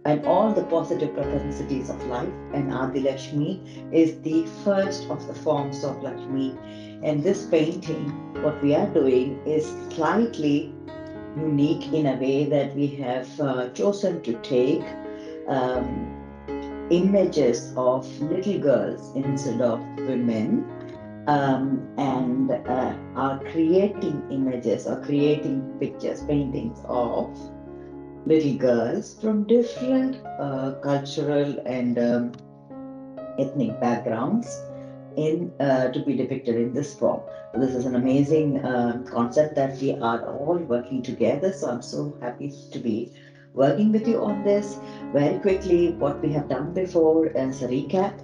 and all the positive propensities of life. And Adi Lakshmi is the first of the forms of Lakshmi. And this painting, what we are doing is slightly unique in a way that we have chosen to take um, images of little girls instead of women, and are creating images or creating pictures, paintings of little girls from different cultural and ethnic backgrounds in to be depicted in this form. So this is an amazing concept that we are all working together. So I'm so happy to be working with you on this. Very quickly, what we have done before as a recap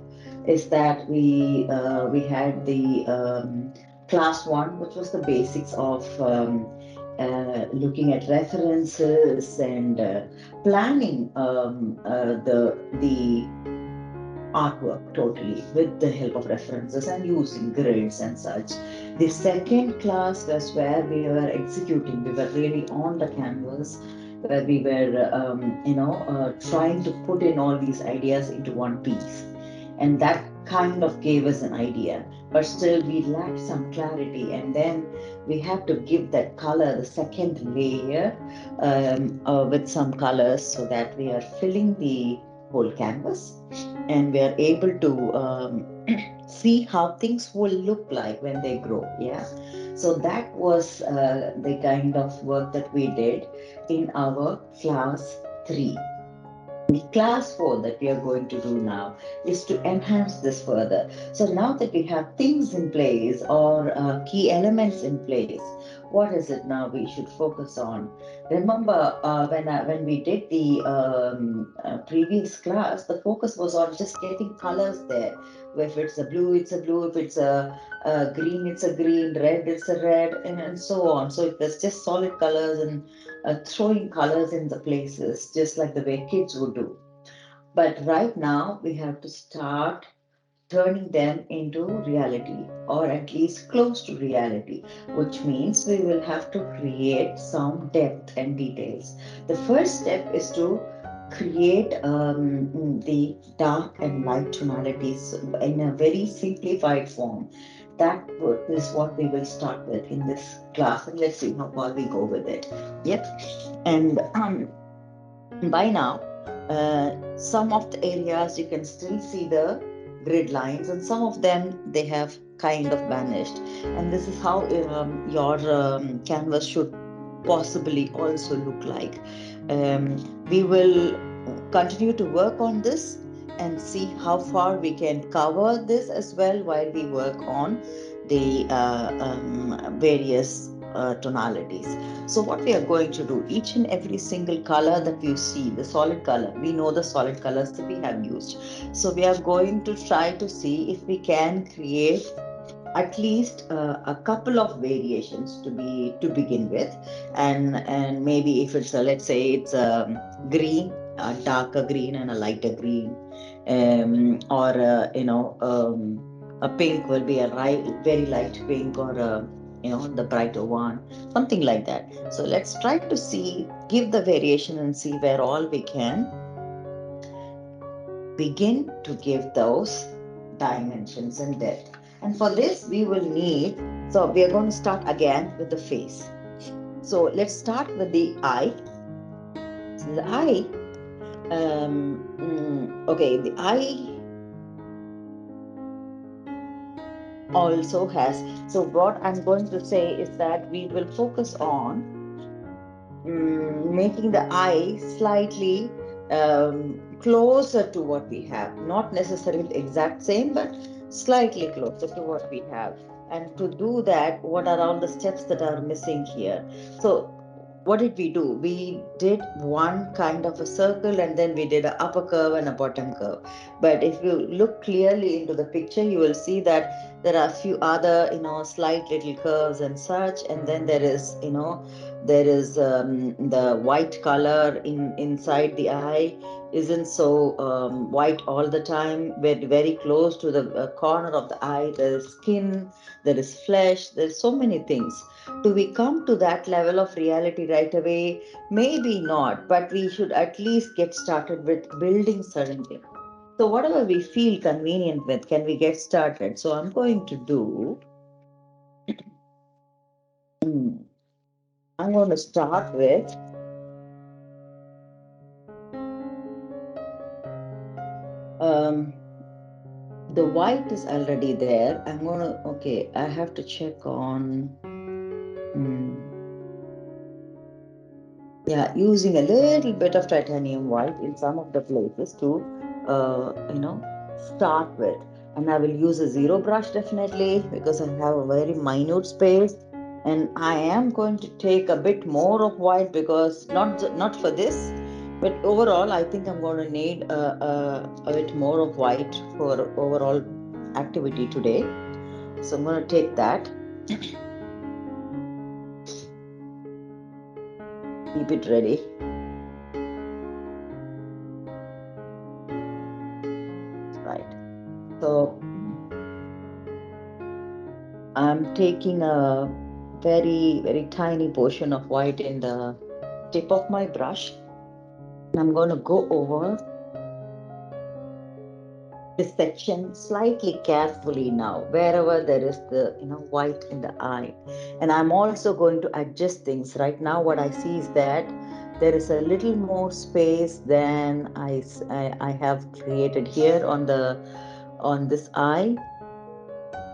is that we had the class one, which was the basics of looking at references and planning the artwork totally with the help of references and using grids and such. The second class was where we were executing, we were really on the canvas where we were, trying to put in all these ideas into one piece. And that kind of gave us an idea, but still we lacked some clarity. And then we have to give that color, the second layer, with some colors so that we are filling the whole canvas and we are able to see how things will look like when they grow. Yeah, so that was the kind of work that we did in our class 3. The class 4 that we are going to do now is to enhance this further. So now that we have things in place or key elements in place, what is it now we should focus on? Remember, when we did the previous class, the focus was on just getting colors there. If it's a blue, it's a blue. If it's a green, it's a green. Red, it's a red, and so on. So it was just solid colors and throwing colors in the places, just like the way kids would do. But right now, we have to start turning them into reality, or at least close to reality, which means we will have to create some depth and details. The first step is to create the dark and light tonalities in a very simplified form. That is what we will start with in this class, and let's see how far we go with it. Yep. And by now, some of the areas you can still see the grid lines, and some of them they have kind of vanished. And this is how your canvas should possibly also look like. We will continue to work on this and see how far we can cover this as well while we work on the various tonalities. So what we are going to do, each and every single color that you see, the solid color, we know the solid colors that we have used. So we are going to try to see if we can create at least a couple of variations to begin with, and maybe if it's a, let's say it's a green, a darker green and a lighter green, or a pink will be a very light pink, or a, the brighter one, something like that. So let's try to see, give the variation and see where all we can begin to give those dimensions and depth. And for this, we will need, so we are going to start again with the face. So let's start with the eye. So the eye, okay, the eye also has, so what I'm going to say is that we will focus on making the eye slightly closer to what we have, not necessarily the exact same, but slightly closer to what we have. And to do that, what are all the steps that are missing here? So what did we do? We did one kind of a circle, and then we did an upper curve and a bottom curve. But if you look clearly into the picture, you will see that there are a few other, slight little curves and such. And then there is, There is the white color inside the eye isn't so white all the time. We're very close to the corner of the eye. There is skin, there is flesh, there's so many things. Do we come to that level of reality right away? Maybe not, but we should at least get started with building certain things. So whatever we feel convenient with, can we get started? So I'm going to do, I'm going to start with the white is already there. I'm going to, okay, I have to check on, yeah, using a little bit of titanium white in some of the places to, start with. And I will use a zero brush definitely because I have a very minute space. And I am going to take a bit more of white because not for this, but overall, I think I'm going to need a bit more of white for overall activity today. So I'm going to take that. Keep it ready. Right. So I'm taking a very, very tiny portion of white in the tip of my brush. I'm going to go over this section slightly carefully now, wherever there is the white in the eye. And I'm also going to adjust things. Right now, what I see is that there is a little more space than I have created here on this eye,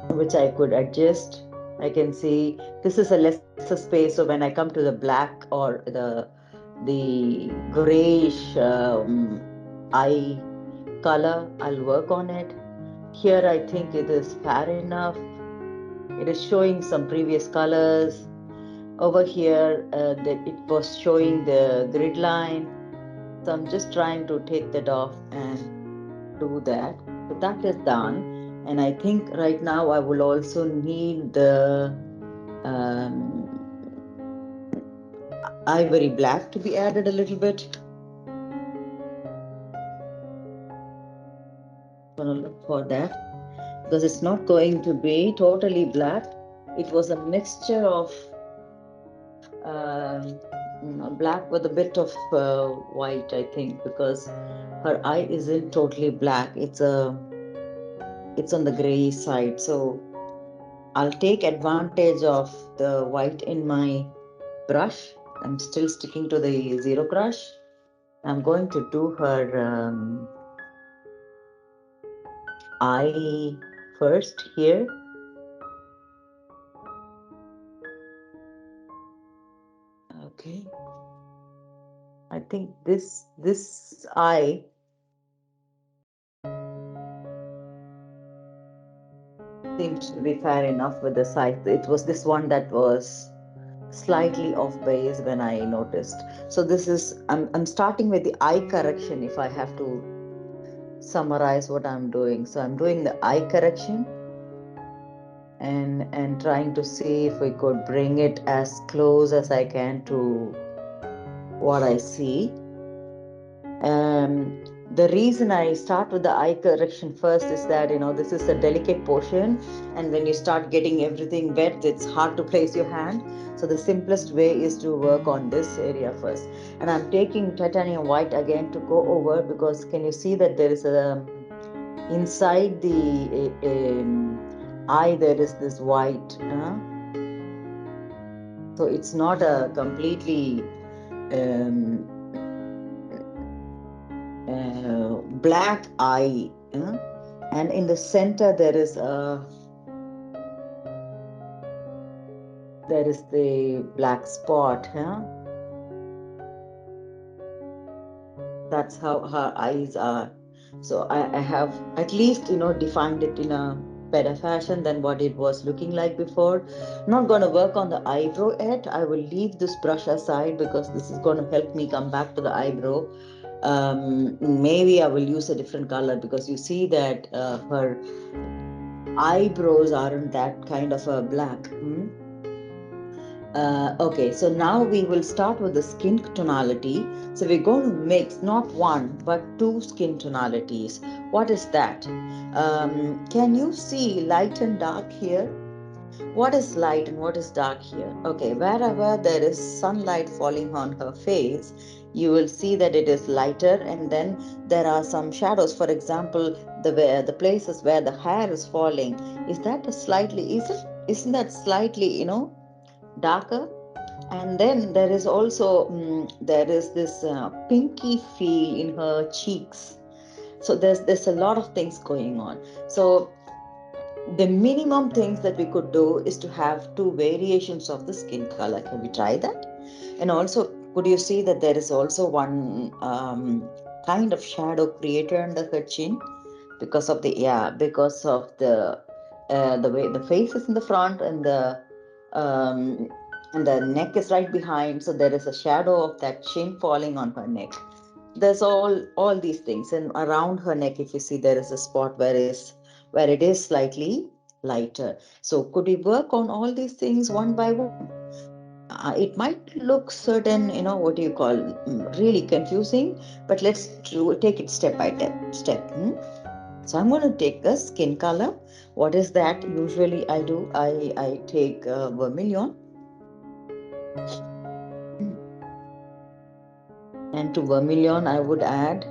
which I could adjust. I can see this is a lesser space. So when I come to the black or the grayish eye color, I'll work on it. Here I think it is fair enough. It is showing some previous colors. Over here it was showing the grid line. So I'm just trying to take that off and do that. So that is done. And I think right now I will also need the ivory black to be added a little bit. I'm going to look for that because it's not going to be totally black. It was a mixture of black with a bit of white, I think, because her eye isn't totally black. It's on the gray side. So I'll take advantage of the white in my brush. I'm still sticking to the zero brush. I'm going to do her eye first here. Okay. I think this eye seems to be fair enough with the size. It was this one that was slightly off base when I noticed. So this is, I'm starting with the eye correction if I have to summarize what I'm doing. So I'm doing the eye correction and trying to see if we could bring it as close as I can to what I see. The reason I start with the eye correction first is that this is a delicate portion, and when you start getting everything wet, it's hard to place your hand. So the simplest way is to work on this area first. And I'm taking titanium white again to go over, because can you see that there is a inside the eye there is this white. So it's not a completely black eye, and in the center there is the black spot. That's how her eyes are. So I have at least defined it in a better fashion than what it was looking like before. I'm not going to work on the eyebrow yet. I will leave this brush aside because this is going to help me come back to the eyebrow. Maybe I will use a different color, because you see that her eyebrows aren't that kind of a black. Okay, so now we will start with the skin tonality. So we're going to mix not one but two skin tonalities. What is that? Can you see light and dark here? What is light and what is dark here? Okay, wherever there is sunlight falling on her face, you will see that it is lighter, and then there are some shadows. For example, the places where the hair is falling, is that a slightly isn't that slightly, darker? And then there is also there is this pinky feel in her cheeks. So there's a lot of things going on. So the minimum things that we could do is to have two variations of the skin color. Can we try that? And also, could you see that there is also one kind of shadow created under her chin because of the way the face is in the front, um, and the neck is right behind, so there is a shadow of that chin falling on her neck. There's all these things, and around her neck, if you see, there is a spot where it is slightly lighter. So could we work on all these things one by one? It might look certain, what do you call, really confusing, but let's take it step by step. So I'm going to take the skin color. What is that? Usually I do, I take vermilion. And to vermilion, I would add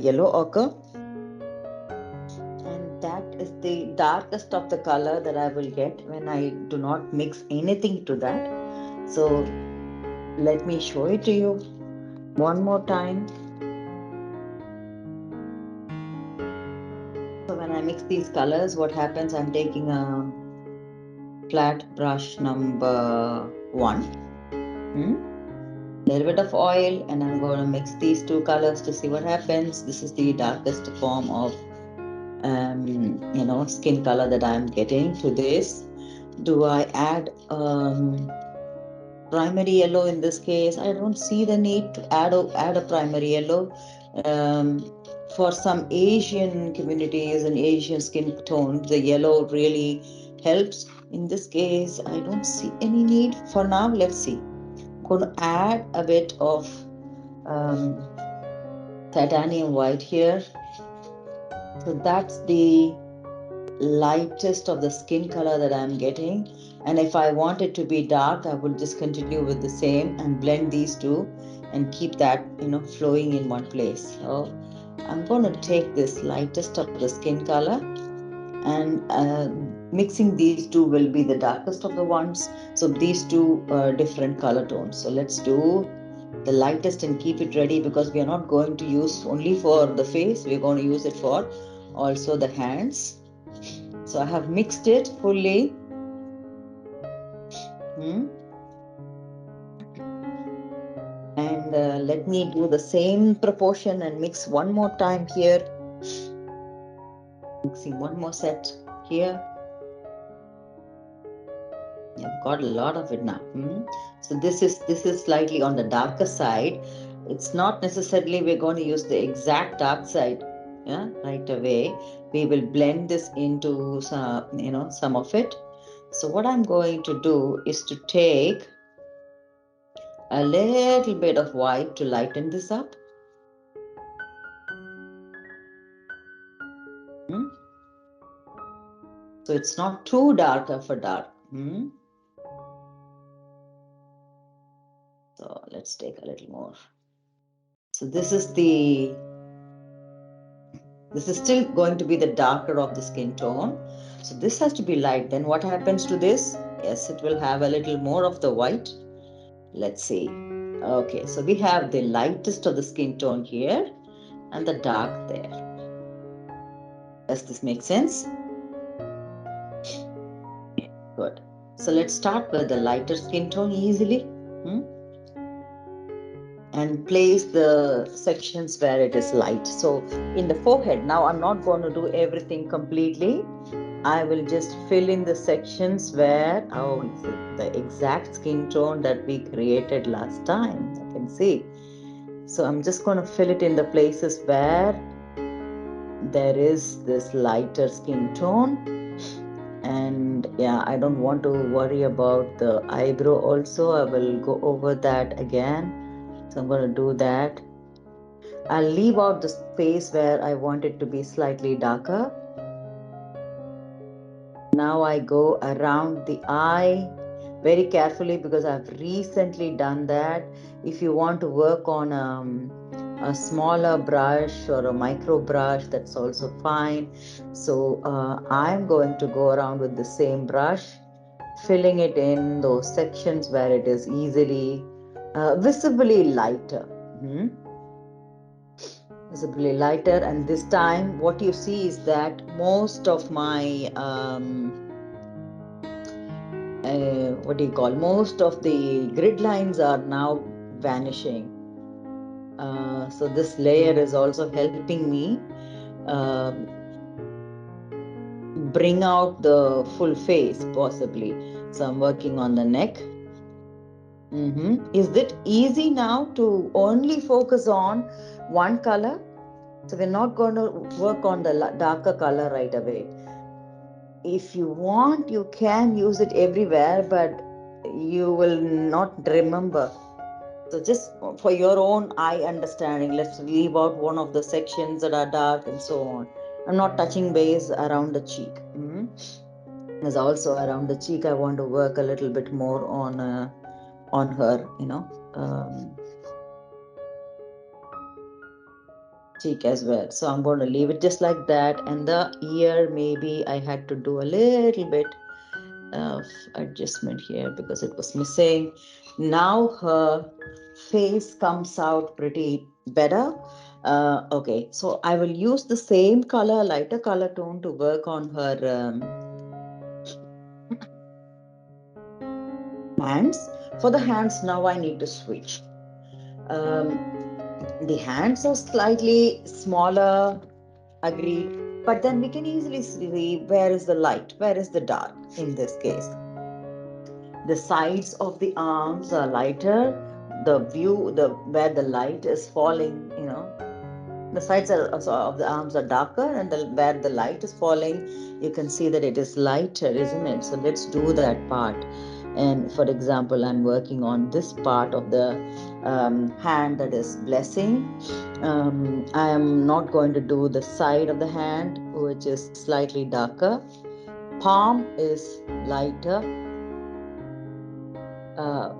yellow ochre. And that is the darkest of the color that I will get when I do not mix anything to that. So let me show it to you one more time. So when I mix these colors, what happens? I'm taking a flat brush number 1. Little bit of oil, and I'm going to mix these two colors to see what happens. This is the darkest form of skin color that I'm getting to this. Do I add primary yellow in this case? I don't see the need to add a primary yellow. For some Asian communities and Asian skin tones, the yellow really helps. In this case, I don't see any need for now. Let's see. I'm going to add a bit of titanium white here. So that's the lightest of the skin color that I'm getting. And if I want it to be dark, I will just continue with the same and blend these two and keep that, flowing in one place. So I'm going to take this lightest of the skin color, and mixing these two will be the darkest of the ones. So these two different color tones. So let's do the lightest and keep it ready, because we are not going to use only for the face. We're going to use it for also the hands. So I have mixed it fully. And let me do the same proportion and mix one more time here. Mixing one more set here. I've got a lot of it now. So this is slightly on the darker side. It's not necessarily we're going to use the exact dark side, right away. We will blend this into some of it. So what I'm going to do is to take a little bit of white to lighten this up. So it's not too darker for dark. So let's take a little more. So this is still going to be the darker of the skin tone. So this has to be light. Then what happens to this? Yes, it will have a little more of the white. Let's see. Okay, so we have the lightest of the skin tone here and the dark there. Does this make sense? Good. So let's start with the lighter skin tone easily. And place the sections where it is light. So in the forehead, now I'm not going to do everything completely. I will just fill in the sections where the exact skin tone that we created last time. I can see. So I'm just going to fill it in the places where there is this lighter skin tone. And yeah, I don't want to worry about the eyebrow also. I will go over that again. So I'm going to do that. I'll leave out the space where I want it to be slightly darker. Now I go around the eye very carefully because I've recently done that. If you want to work on a smaller brush or a micro brush, that's also fine. So I'm going to go around with the same brush, filling it in those sections where it is easily visibly lighter. Mhm. Visibly lighter, and this time what you see is that most of my what do you call, most of the grid lines are now vanishing. So this layer is also helping me um, bring out the full face possibly. So I'm working on the neck. Is it easy now to only focus on one color? So we're not going to work on the darker color right away. If you want, you can use it everywhere, but you will not remember. So just for your own eye understanding, let's leave out one of the sections that are dark and so on. I'm not touching base around the cheek. There's also around the cheek. I want to work a little bit more on her, cheek as well. So I'm going to leave it just like that. And the ear, maybe I had to do a little bit of adjustment here because it was missing. Now her face comes out pretty better. Okay, so I will use the same color, lighter color tone to work on her hands. For the hands, now I need to switch. Um, the hands are slightly smaller, agreed, but then we can easily see where is the light, where is the dark in this case. The sides of the arms are lighter. The view, the where the light is falling, the sides of the arms are darker, and where the light is falling, you can see that it is lighter, isn't it? So let's do that part. And for example, I'm working on this part of the hand that is blessing. I am not going to do the side of the hand, which is slightly darker. Palm is lighter. Uh,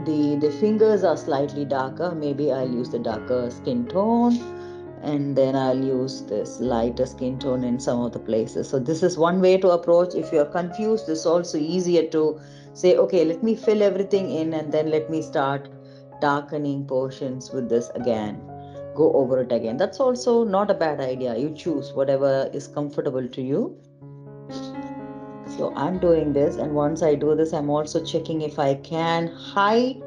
the fingers are slightly darker. Maybe I'll use the darker skin tone, and then I'll use this lighter skin tone in some of the places. So this is one way to approach. If you're confused, it's also easier to say, okay, let me fill everything in and then let me start darkening portions with this again. Go over it again. That's also not a bad idea. You choose whatever is comfortable to you. So I'm doing this, and once I do this, I'm also checking if I can hide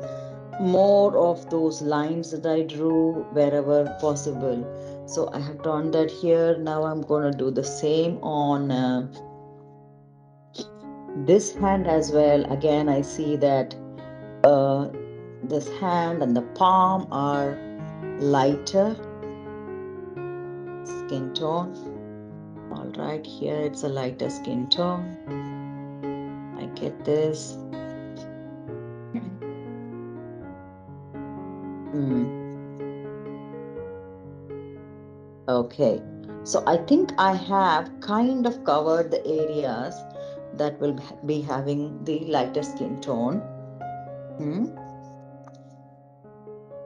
more of those lines that I drew wherever possible. So I have done that here. Now I'm going to do the same on this hand as well. Again, I see that uh, this hand and the palm are lighter skin tone. All right, here it's a lighter skin tone. I get this. Mm. Okay, so I think I have kind of covered the areas that will be having the lighter skin tone. Hmm.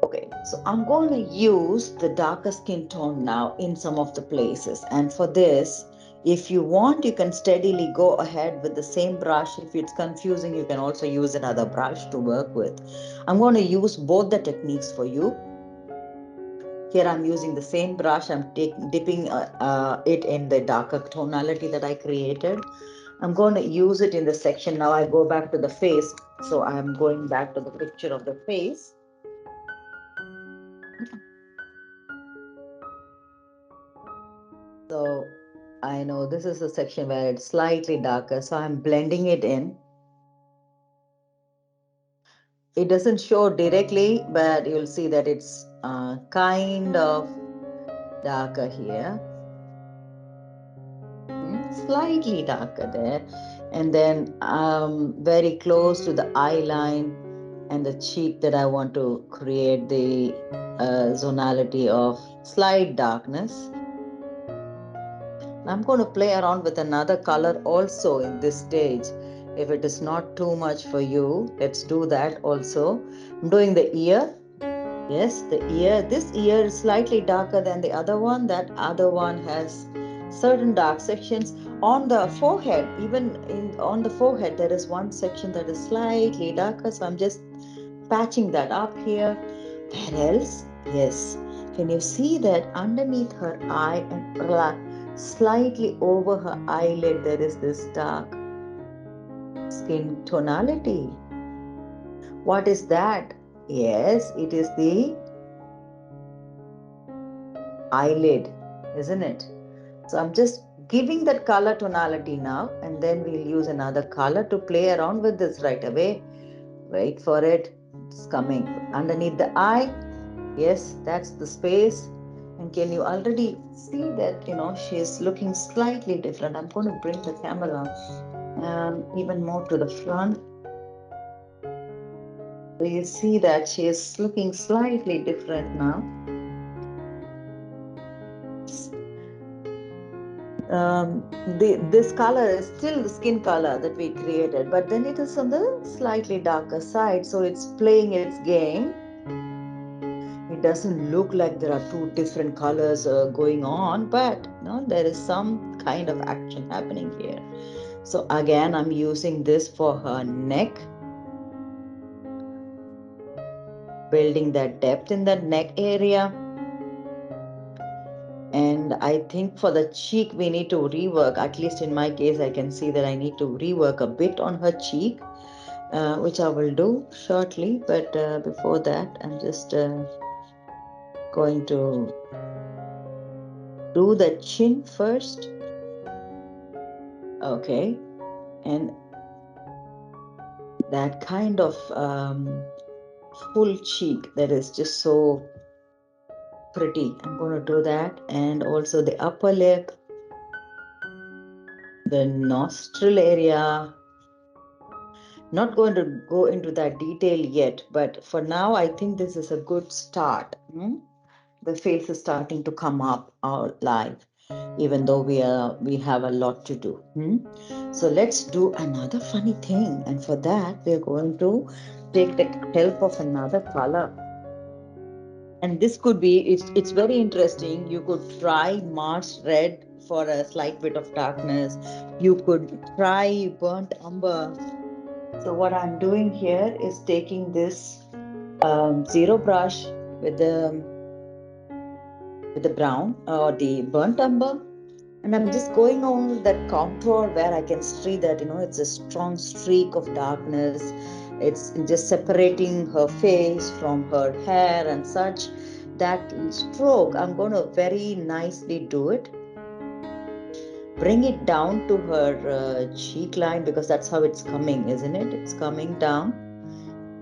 Okay, so I'm going to use the darker skin tone now in some of the places. And for this, if you want, you can steadily go ahead with the same brush. If it's confusing, you can also use another brush to work with. I'm going to use both the techniques for you. Here I'm using the same brush. I'm dipping it in the darker tonality that I created. I'm going to use it in the section. Now I go back to the face. So I'm going back to the picture of the face. So I know this is a section where it's slightly darker. So I'm blending it in. It doesn't show directly, but you'll see that it's kind of darker here. Slightly darker there. And then very close to the eye line and the cheek that I want to create the zonality of slight darkness. I'm going to play around with another color also in this stage. If it is not too much for you, let's do that also. I'm doing the ear. Yes, the ear. This ear is slightly darker than the other one. That other one has certain dark sections. On the forehead, even on the forehead, there is one section that is slightly darker. So I'm just patching that up here. Where else? Yes. Can you see that underneath her eye and slightly over her eyelid, there is this dark skin tonality? What is that? Yes, it is the eyelid, isn't it? So I'm just giving that color tonality now, and then we'll use another color to play around with this right away. Wait for it. It's coming underneath the eye. Yes, that's the space. And can you already see that, she's looking slightly different? I'm going to bring the camera even more to the front. So you see that she is looking slightly different now. This color is still the skin color that we created, but then it is on the slightly darker side, so it's playing its game. It doesn't look like there are two different colors going on, but there is some kind of action happening here. So again, I'm using this for her neck, building that depth in the neck area. And I think for the cheek, we need to rework. At least in my case, I can see that I need to rework a bit on her cheek, which I will do shortly. But before that, I'm just going to do the chin first. Okay. And that kind of full cheek that is just so pretty. I'm going to do that. And also the upper lip, the nostril area. Not going to go into that detail yet, but for now, I think this is a good start. The face is starting to come up live, even though we have a lot to do. So let's do another funny thing, and for that, we're going to take the help of another color. And this could be, it's very interesting. You could try Mars red for a slight bit of darkness. You could try burnt umber. So what I'm doing here is taking this zero brush with the brown or the burnt umber, and I'm just going on that contour where I can see that it's a strong streak of darkness. It's just separating her face from her hair and such. That stroke, I'm going to very nicely do it. Bring it down to her cheek line, because that's how it's coming, isn't it? It's coming down,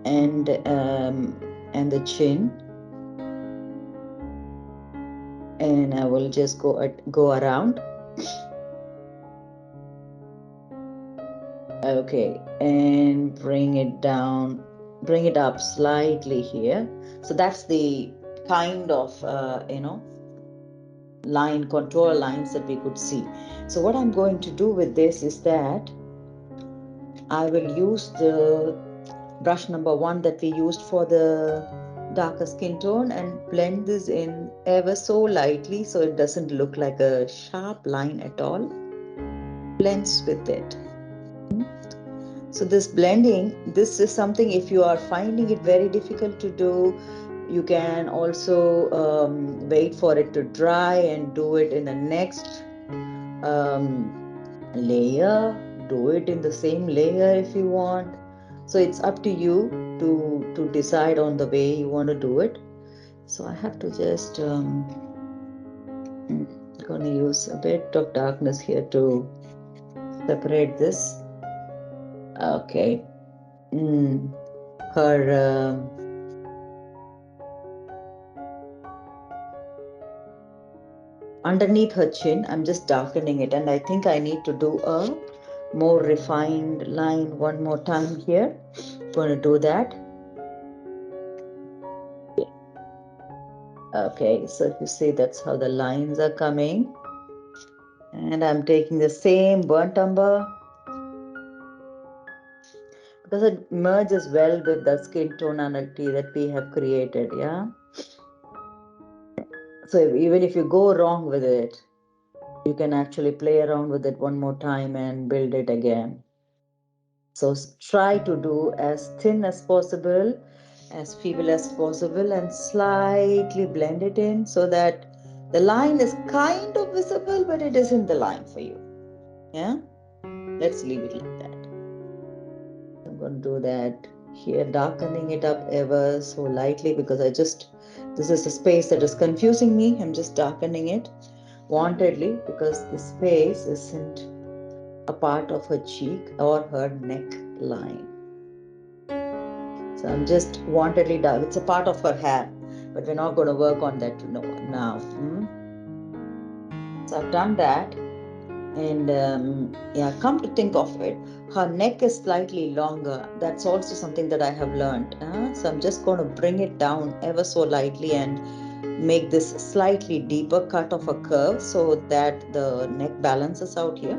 and the chin. And I will just go around. Okay, and bring it down, bring it up slightly here. So that's the kind of contour lines that we could see. So what I'm going to do with this is that I will use the brush number 1 that we used for the darker skin tone and blend this in ever so lightly, so it doesn't look like a sharp line at all. Blends with it. So this blending, this is something, if you are finding it very difficult to do, you can also wait for it to dry and do it in the next layer. Do it in the same layer if you want. So it's up to you to decide on the way you want to do it. So I have to just gonna use a bit of darkness here to separate this. Okay. Her underneath her chin, I'm just darkening it, and I think I need to do a more refined line one more time here. Going to do that. Okay, so if you see, that's how the lines are coming. And I'm taking the same burnt umber because it merges well with the skin tonality that we have created, yeah? So even if you go wrong with it, you can actually play around with it one more time and build it again. So try to do as thin as possible, as feeble as possible, and slightly blend it in so that the line is kind of visible, but it isn't the line for you. Yeah? Let's leave it like that. I'm going to do that here, darkening it up ever so lightly because this is a space that is confusing me. I'm just darkening it wantedly because the space isn't a part of her cheek or her neck line. So I'm just wantedly dark. It's a part of her hair, but we're not going to work on that now. So I've done that. And yeah, come to think of it, her neck is slightly longer. That's also something that I have learned. So I'm just going to bring it down ever so lightly and make this slightly deeper cut of a curve so that the neck balances out here.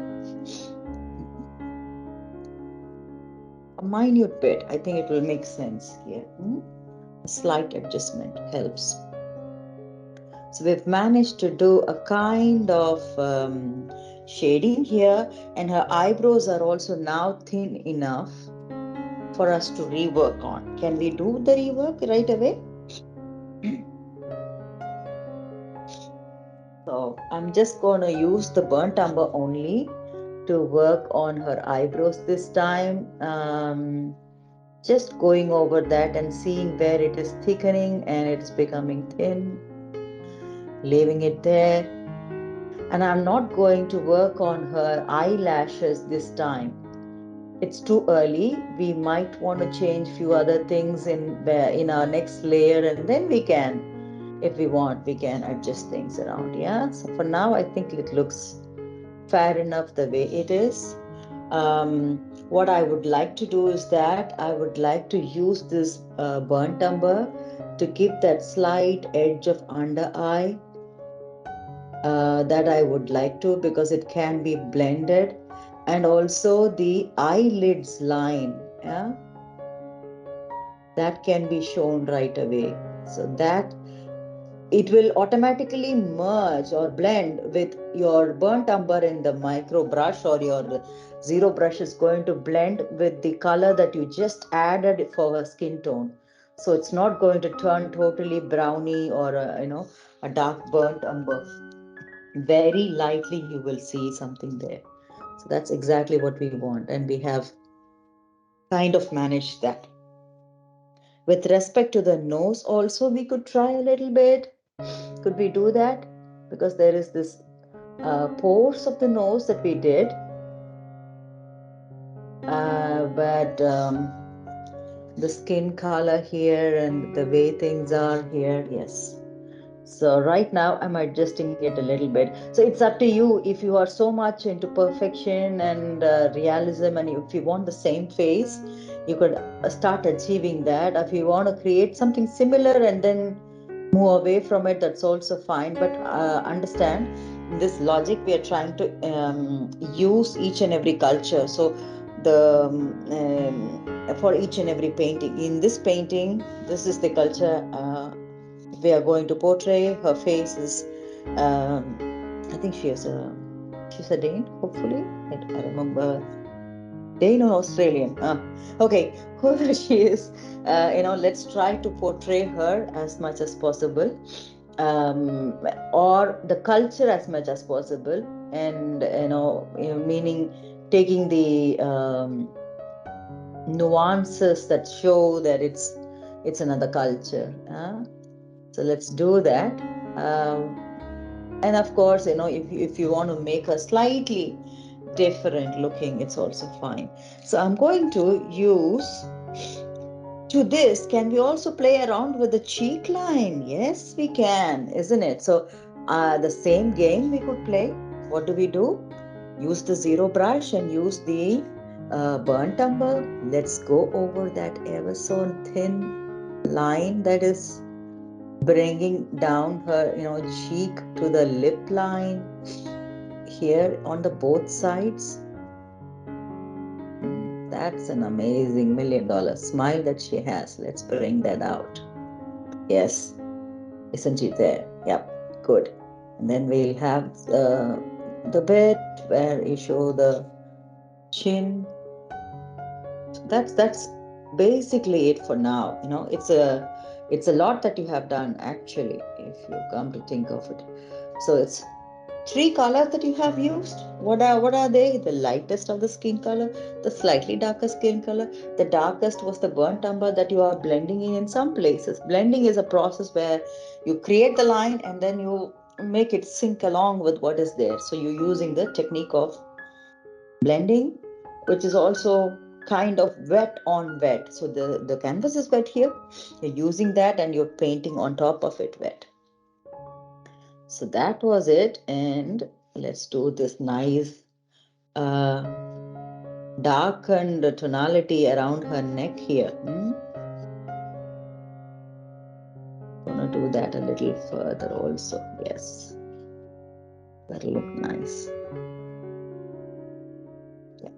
A minute bit, I think it will make sense here. A slight adjustment helps. So we've managed to do a kind of shading here, and her eyebrows are also now thin enough for us to rework on. Can we do the rework right away? So I'm just going to use the burnt umber only to work on her eyebrows this time. Just going over that and seeing where it is thickening and it's becoming thin, leaving it there. And I'm not going to work on her eyelashes this time. It's too early. We might want to change few other things in our next layer, and then we can, if we want, we can adjust things around. Yeah. So for now, I think it looks fair enough the way it is. What I would like to do is that I would like to use this burnt umber to give that slight edge of under eye. That I would like to, because it can be blended, and also the eyelids line, yeah, that can be shown right away, so that it will automatically merge or blend with your burnt umber in the micro brush, or your zero brush is going to blend with the color that you just added for her skin tone. So it's not going to turn totally browny or a dark burnt umber. Very lightly you will see something there. So that's exactly what we want, and we have kind of managed that. With respect to the nose also, we could try a little bit. Could we do that? Because there is this pores of the nose that we did, but the skin color here and the way things are here, yes. So right now I'm adjusting it a little bit. So it's up to you. If you are so much into perfection and realism, and if you want the same face, you could start achieving that. If you want to create something similar and then move away from it, that's also fine. But understand, in this logic, we are trying to use each and every culture. So for each and every painting, in this painting, this is the culture we are going to portray. Her face is, I think she's a Dane, hopefully. I remember. Dane or Australian. Okay, whoever she is, let's try to portray her as much as possible, or the culture as much as possible, and meaning taking the nuances that show that it's another culture. So let's do that. And of course, if you want to make her slightly different looking, it's also fine. So I'm going to use, to this, can we also play around with the cheek line? Yes, we can, isn't it? So the same game we could play. What do we do? use the zero brush and use the burnt umber. Let's go over that ever so thin line that is bringing down her, cheek to the lip line here on the both sides. That's an amazing $1,000,000 smile that she has. Let's bring that out. Yes, isn't she there? Yep, good. And then we'll have the bit where you show the chin. That's basically it for now. It's a lot that you have done actually, if you come to think of it. So it's three colors that you have used. What are they? The lightest of the skin color, the slightly darker skin color. The darkest was the burnt umber that you are blending in some places. Blending is a process where you create the line and then you make it sync along with what is there. So you're using the technique of blending, which is also kind of wet on wet. So the canvas is wet here. You're using that and you're painting on top of it wet. So that was it. And let's do this nice darkened tonality around her neck here. Gonna do that a little further also. Yes, that'll look nice. Yeah.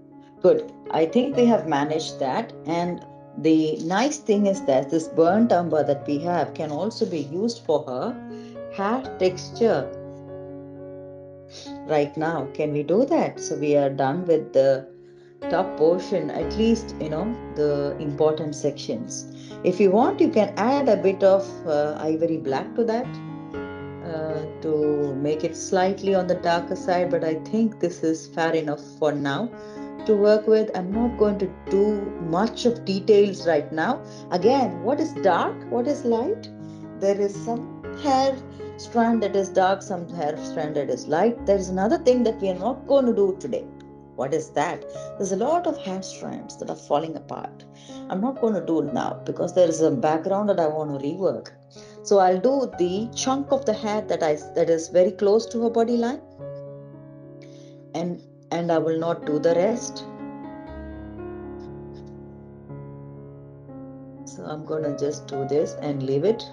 Good. I think we have managed that. And the nice thing is that this burnt umber that we have can also be used for her hair texture right now. Can we do that? So we are done with the top portion, at least the important sections. If you want, you can add a bit of ivory black to that to make it slightly on the darker side, but I think this is fair enough for now to work with. I'm not going to do much of details right now. Again, what is dark, what is light? There is some hair strand that is dark, some hair strand that is light. There's another thing that we are not going to do today. What is that? There's a lot of hair strands that are falling apart. I'm not going to do now because there is a background that I want to rework. So I'll do the chunk of the hair that is very close to her body line, and I will not do the rest. So I'm going to just do this and leave it.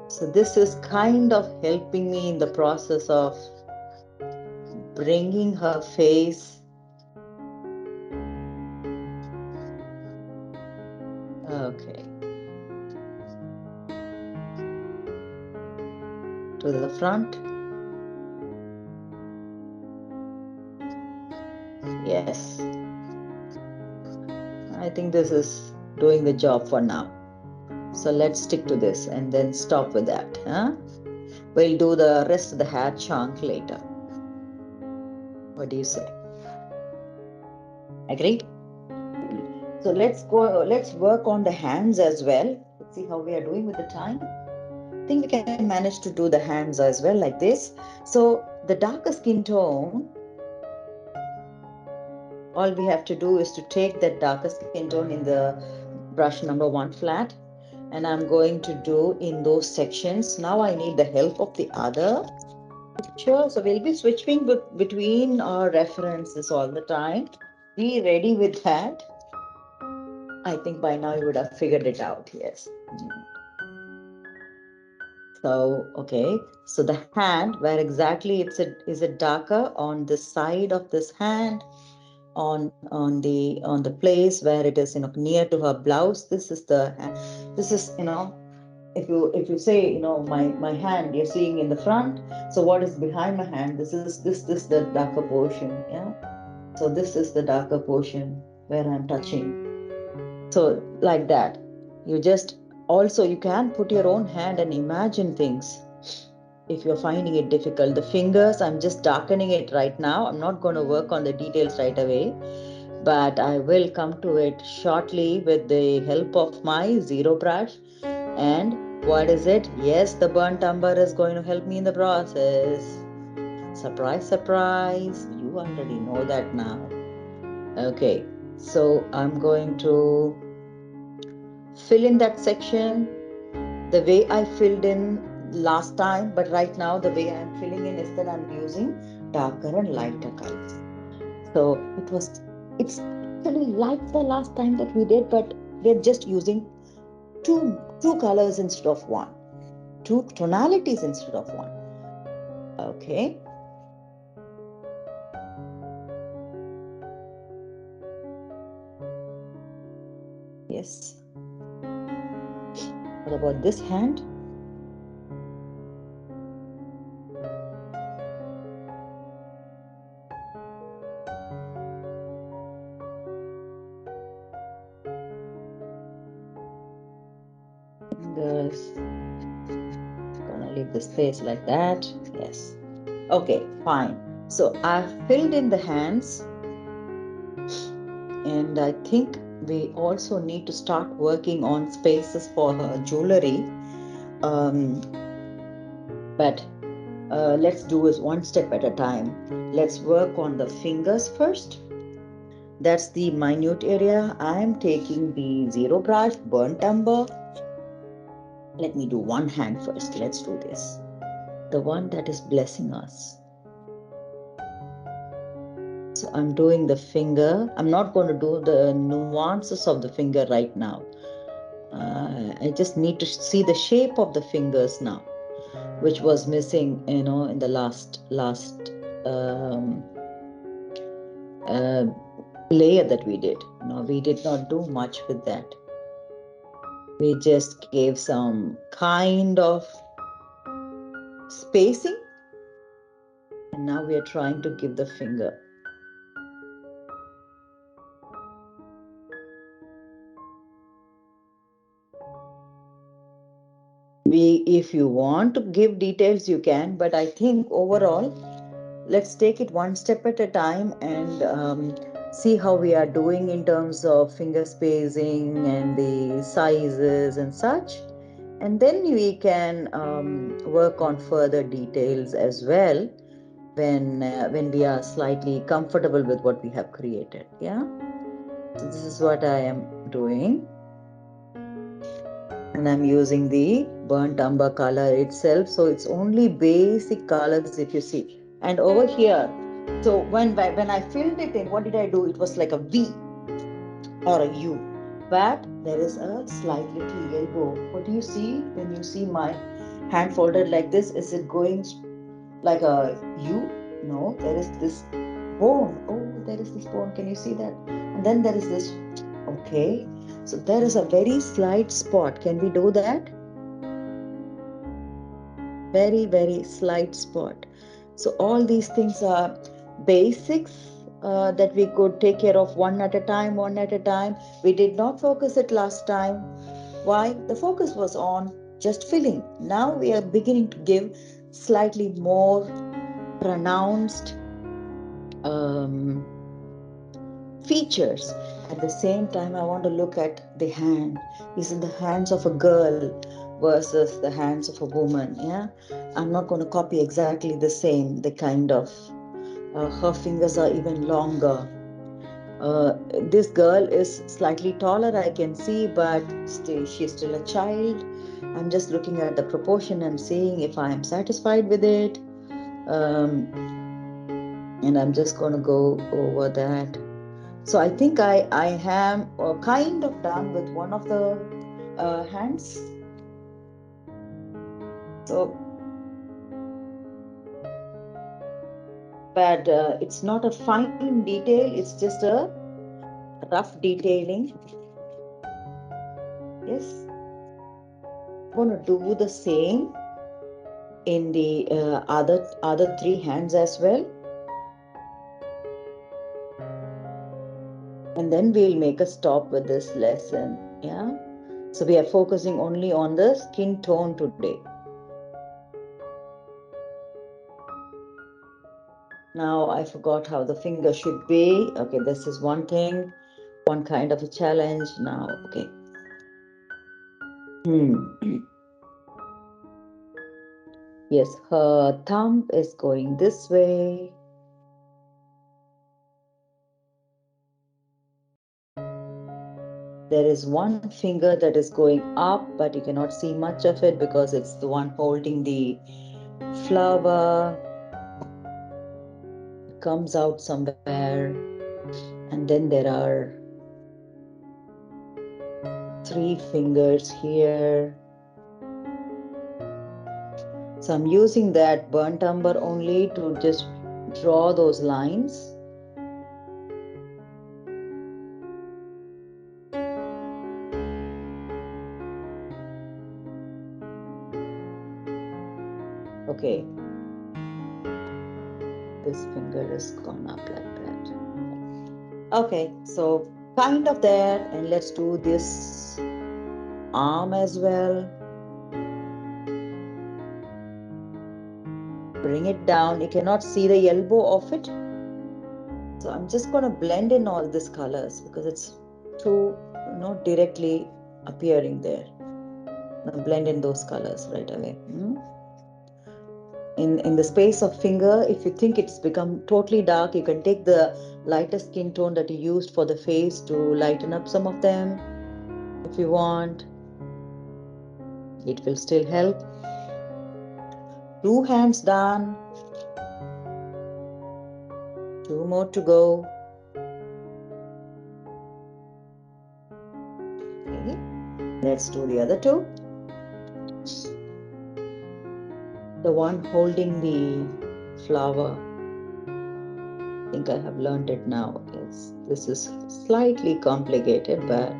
So this is kind of helping me in the process of bringing her face to the front. Yes, I think this is doing the job for now. So let's stick to this and then stop with that. We'll do the rest of the hair chunk later. What do you say? Agreed? So let's work on the hands as well. Let's see how we are doing with the time. I think we can manage to do the hands as well like this. So the darker skin tone, all we have to do is to take that darker skin tone in the brush number 1 flat, and I'm going to do in those sections. Now I need the help of the other picture. So we'll be switching between our references all the time. Be ready with that. I think by now you would have figured it out. Yes. So, okay. So the hand, where exactly is it darker on the side of this hand, on the place where it is near to her blouse. This is the hand. This is if you say my hand you're seeing in the front. So what is behind my hand? This the darker portion. Yeah. So this is the darker portion where I'm touching. So like that, you just also you can put your own hand and imagine things. If you're finding it difficult, the fingers, I'm just darkening it right now. I'm not going to work on the details right away, but I will come to it shortly with the help of my zero brush. And what is it? Yes, the burnt umber is going to help me in the process. Surprise, surprise. You already know that now. Okay, so I'm going to fill in that section the way I filled in last time, but right now the way I'm filling in is that I'm using darker and lighter colors. So it's actually like the last time that we did, but we're just using two colors instead of one, two tonalities instead of one. Okay. Yes. What about this hand? Just gonna leave the space like that. Yes. Okay, fine. So I've filled in the hands, and I think we also need to start working on spaces for her jewelry. Um, but let's do this one step at a time. Let's work on the fingers first. That's the minute area. I'm taking the zero brush, burnt umber. Let me do one hand first. Let's do this. The one that is blessing us. So I'm doing the finger. I'm not going to do the nuances of the finger right now. I just need to see the shape of the fingers now, which was missing, in the last um, uh, layer that we did. We did not do much with that. We just gave some kind of spacing, and now we are trying to give the finger. If you want to give details, you can, but I think overall, let's take it one step at a time and see how we are doing in terms of finger spacing and the sizes and such. And then we can work on further details as well when we are slightly comfortable with what we have created. Yeah. So this is what I am doing. And I'm using the burnt umber color itself. So it's only basic colors if you see. And over here, so when I filled it in, what did I do? It was like a V or a U. But there is a slight little elbow. What do you see when you see my hand folded like this? Is it going like a U? No, there is this bone. Oh, there is this bone. Can you see that? And then there is this. Okay. So there is a very slight spot. Can we do that? Very, very slight spot. So all these things are basics that we could take care of one at a time, one at a time. We did not focus it last time. Why? The focus was on just filling. Now we are beginning to give slightly more pronounced um, features. At the same time, I want to look at the hand. Is in the hands of a girl versus the hands of a woman. Yeah, I'm not going to copy exactly the same. The kind of her fingers are even longer. This girl is slightly taller, I can see, but still, she's still a child. I'm just looking at the proportion and seeing if I am satisfied with it. And I'm just going to go over that. So I think I am kind of done with one of the hands. So, but it's not a fine detail. It's just a rough detailing. Yes, I'm going to do the same in the other three hands as well. And then we'll make a stop with this lesson. Yeah. So we are focusing only on the skin tone today. Now I forgot how the finger should be. Okay, this is one thing, one kind of a challenge. Now, okay. Yes, her thumb is going this way. There is one finger that is going up, but you cannot see much of it because it's the one holding the flower. It comes out somewhere. And then there are 3 fingers here. So I'm using that burnt umber only to just draw those lines. Okay. This finger is gone up like that. Okay, so kind of there, and let's do this arm as well. Bring it down. You cannot see the elbow of it. So I'm just going to blend in all these colors because it's too, directly appearing there. Now blend in those colors right away. In the space of finger, if you think it's become totally dark, you can take the lighter skin tone that you used for the face to lighten up some of them if you want. It will still help. 2 hands done. 2 more to go. Okay, let's do the other 2. The one holding the flower. I think I have learned it now. This is slightly complicated, but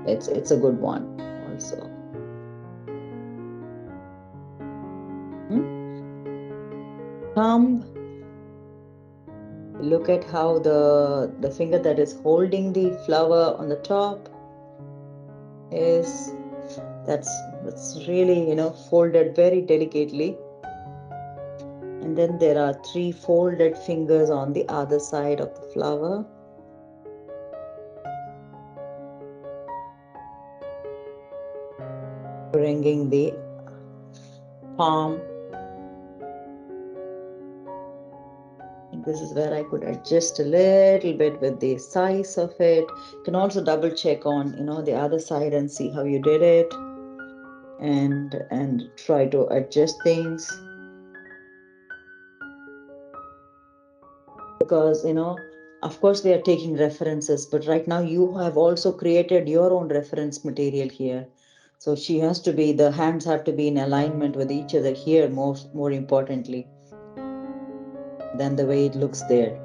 it's a good one also. Thumb. Look at how the finger that is holding the flower on the top is. That's really, folded very delicately. And then there are 3 folded fingers on the other side of the flower. Bringing the palm. This is where I could adjust a little bit with the size of it. You can also double check on, the other side and see how you did it. And try to adjust things. Because, of course we are taking references, but right now you have also created your own reference material here. So the hands have to be in alignment with each other here, more importantly than the way it looks there.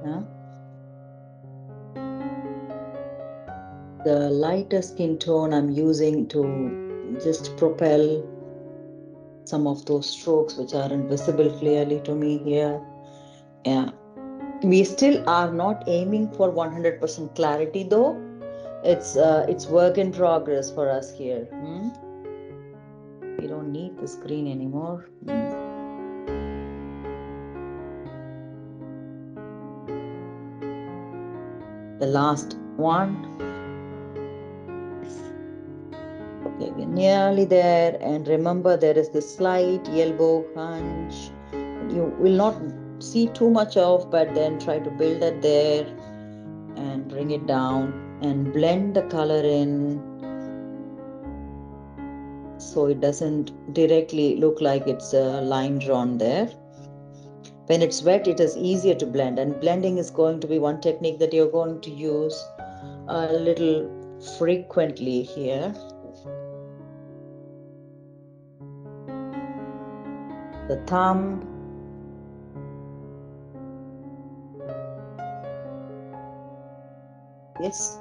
The lighter skin tone I'm using to just propel some of those strokes which aren't visible clearly to me here. Yeah. We still are not aiming for 100% clarity though. It's work in progress for us here. We don't need the screen anymore. The last one. Okay, we're nearly there. And remember, there is this slight elbow hunch. You will not see too much of, but then try to build it there and bring it down and blend the color in so it doesn't directly look like it's a line drawn there. When it's wet, it is easier to blend, and blending is going to be one technique that you're going to use a little frequently here. The thumb. Yes.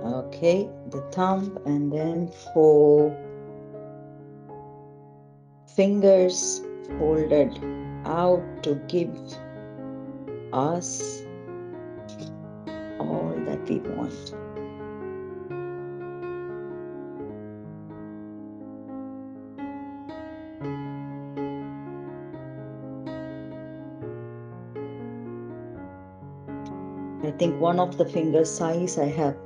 Okay, the thumb, and then 4 fingers folded out to give us all that we want. I think one of the finger size I have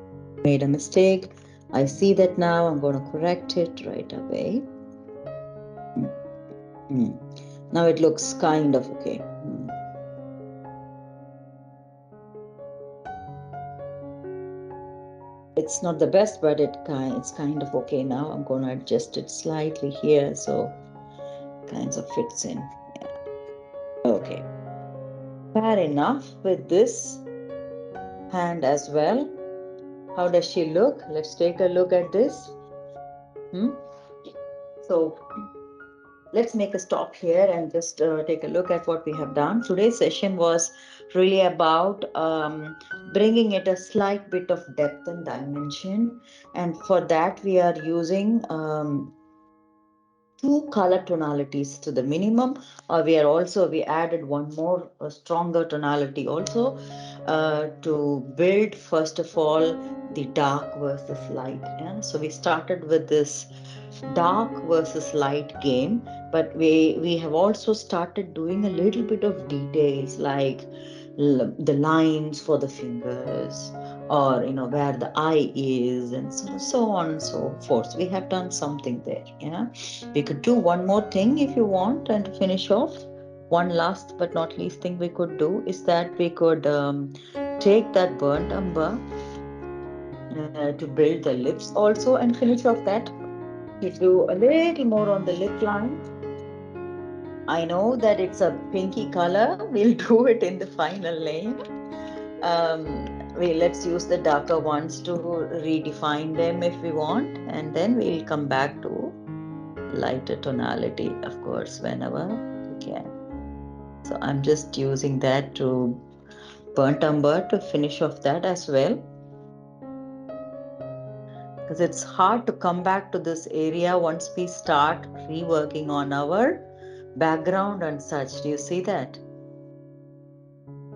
made a mistake. I see that now. I'm going to correct it right away. Now it looks kind of okay. it's not the best, but it's kind of okay now. I'm going to adjust it slightly here so kinds of fits in. Yeah. Okay. Fair enough with this hand as well. How does she look? Let's take a look at this. So let's make a stop here and just take a look at what we have done. Today's session was really about bringing it a slight bit of depth and dimension. And for that, we are using two color tonalities to the minimum. We added one more stronger tonality also to build, first of all, the dark versus light. Yeah? So we started with this dark versus light game, but we have also started doing a little bit of details like the lines for the fingers, or where the eye is, and so on and so forth. We have done something there. Yeah, we could do one more thing if you want, and to finish off, one last but not least thing we could do is that we could take that burnt umber to build the lips also and finish off that. You do a little more on the lip line. I know that it's a pinky color. We'll do it in the final layer. Let's use the darker ones to redefine them if we want, and then we'll come back to lighter tonality, of course, whenever we can. So I'm just using that to burnt umber to finish off that as well, because it's hard to come back to this area once we start reworking on our background and such. Do you see that?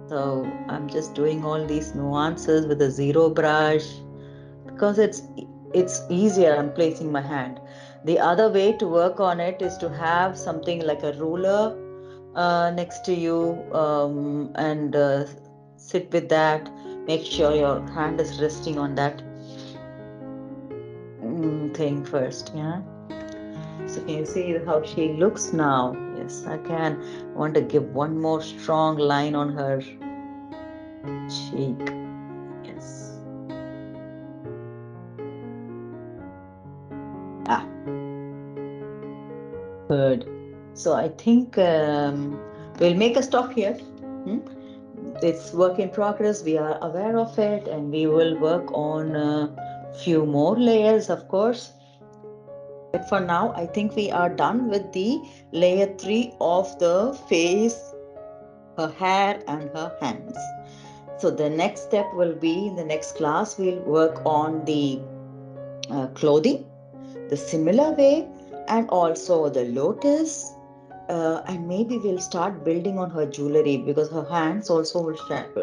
So I'm just doing all these nuances with a zero brush because it's easier. I'm placing my hand. The other way to work on it is to have something like a ruler next to you, and sit with that. Make sure your hand is resting on that thing first. Yeah. So can you see how she looks now? Yes, I can. I want to give one more strong line on her cheek. Yes. Ah, good. So I think we'll make a stop here. It's work in progress. We are aware of it, and we will work on a few more layers, of course. But for now, I think we are done with the layer 3 of the face, her hair, and her hands. So the next step will be in the next class, we'll work on the clothing the similar way, and also the lotus, and maybe we'll start building on her jewelry because her hands also will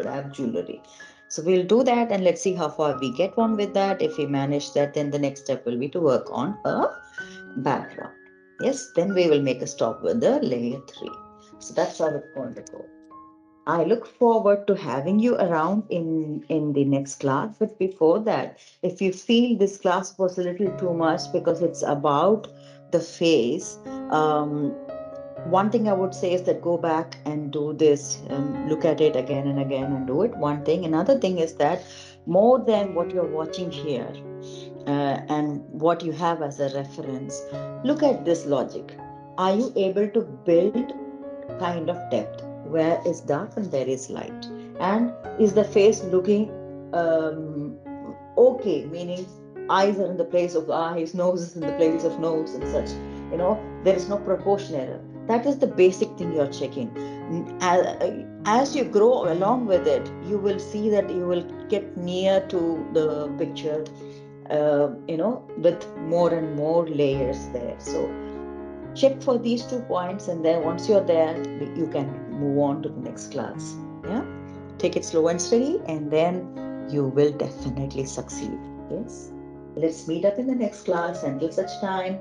have jewelry. So we'll do that, and let's see how far we get on with that. If we manage that, then the next step will be to work on her background. Yes, then we will make a stop with the layer 3. So that's how it's going to go. I look forward to having you around in the next class. But before that, if you feel this class was a little too much because it's about the face, one thing I would say is that go back and do this, look at it again and again and do it. One thing. Another thing is that more than what you're watching here and what you have as a reference, look at this logic. Are you able to build kind of depth where is dark and there is light, and is the face looking um, okay, meaning eyes are in the place of eyes, nose is in the place of nose, and such. There is no proportion error. That is the basic thing you're checking. As you grow along with it, you will see that you will get near to the picture, with more and more layers there. So check for these 2 points, and then once you're there, you can move on to the next class. Yeah, take it slow and steady, and then you will definitely succeed. Yes, let's meet up in the next class. Until such time,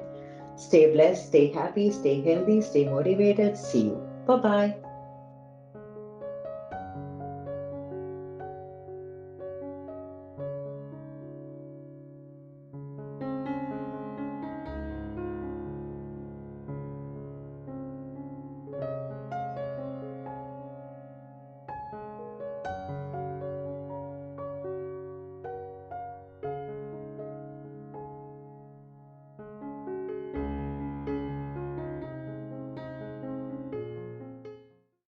stay blessed, stay happy, stay healthy, stay motivated. See you. Bye bye.